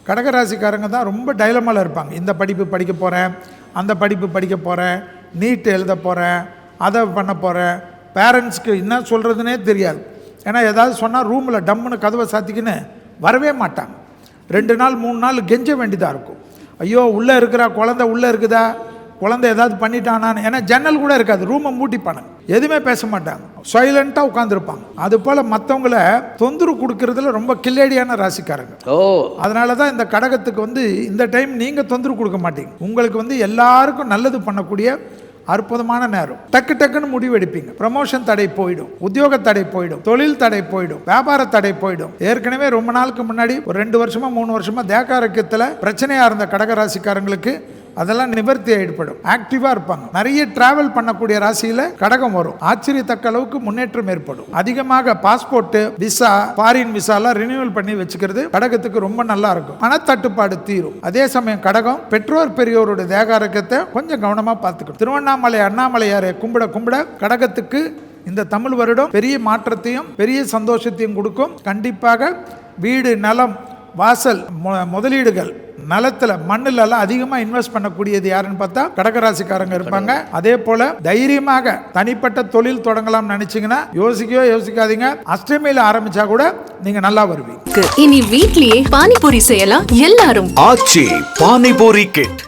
கடகராசிக்காரங்க தான் ரொம்ப டைலமாவில் இருப்பாங்க. இந்த படிப்பு படிக்க போகிறேன், அந்த படிப்பு படிக்க போகிறேன், நீட் எழுத போகிறேன், அதை பண்ண போகிறேன். பேரண்ட்ஸ்க்கு என்ன சொல்கிறதுனே தெரியாது. ஏன்னா ஏதாவது சொன்னால் ரூமில் டம்முன்னு கதவை சாத்திக்கின்னு வரவே மாட்டாங்க. 2 நாள் 3 நாள் கெஞ்ச வேண்டியதாக இருக்கும். ஐயோ உள்ளே இருக்கிறா குழந்தை, உள்ளே இருக்குதா, குழந்தை ஏதாவது பண்ணிட்டானான்னு. ஏன்னா ஜன்னல் கூட இருக்காது, ரூமை மூட்டிப்பானுங்க, எதுவுமே பேச மாட்டாங்க, சைலண்ட்டாக உட்காந்துருப்பாங்க. அது போல் மற்றவங்கள தொந்தரவு கொடுக்கறதுல ரொம்ப கில்லேடியான ராசிக்காரங்க. அதனால தான் இந்த கடகத்துக்கு இந்த டைம் நீங்கள் தொந்தரவு கொடுக்க மாட்டீங்க. உங்களுக்கு எல்லாருக்கும் நல்லது பண்ணக்கூடிய அற்புதமான நேரம். டக்கு டக்குன்னு முடிவு எடுப்பீங்க. ப்ரமோஷன் தடை போயிடும், உத்தியோக தடை போயிடும், தொழில் தடை போயிடும், வியாபார தடை போயிடும். ஏற்கனவே ரொம்ப நாளுக்கு முன்னாடி ஒரு 2 வருஷமா 3 வருஷமா தேகாரக்கியத்தில் பிரச்சனையா இருந்த கடகராசிக்காரங்களுக்கு அதெல்லாம் நிவர்த்தி ஏற்படும். ஆக்டிவா இருப்பாங்க. நிறைய டிராவல் பண்ணக்கூடிய ராசியில கடகம் வரும். ஆச்சரியத்தக்க அளவுக்கு முன்னேற்றம் ஏற்படும். அதிகமாக பாஸ்போர்ட், விசா, ஃபாரின் விசாலாம் ரினியூவல் பண்ணி வச்சுக்கிறது கடகத்துக்கு ரொம்ப நல்லா இருக்கும். பணத்தட்டுப்பாடு தீரும். அதே சமயம் கடகம் பெற்றோர் பெரியோருடைய தேகாரக்கத்தை கொஞ்சம் கவனமா பார்த்துக்கணும். திருவண்ணாமலை அண்ணாமலையாரை கும்பிட கும்பிட கடகத்துக்கு இந்த தமிழ் வருடம் பெரிய மாற்றத்தையும் பெரிய சந்தோஷத்தையும் கொடுக்கும். கண்டிப்பாக வீடு, நிலம், வாசல், முதலீடுகள், நிலத்துல மண்ணுல எல்லாம் அதிகமா இன்வெஸ்ட் பண்ணக்கூடியது யாருன்னு பார்த்தா கடகராசிக்காரங்க இருப்பாங்க. அதே போல தைரியமாக தனிப்பட்ட தொழில் தொடங்கலாம் நினைச்சீங்கன்னா யோசிக்கவே யோசிக்காதீங்க. அஷ்டமியில ஆரம்பிச்சா கூட நீங்க நல்லா வருவீங்க. இனி வீட்லயே பானிபூரி செய்யலாம் எல்லாரும். ஆச்சி பானிபூரி கிட்.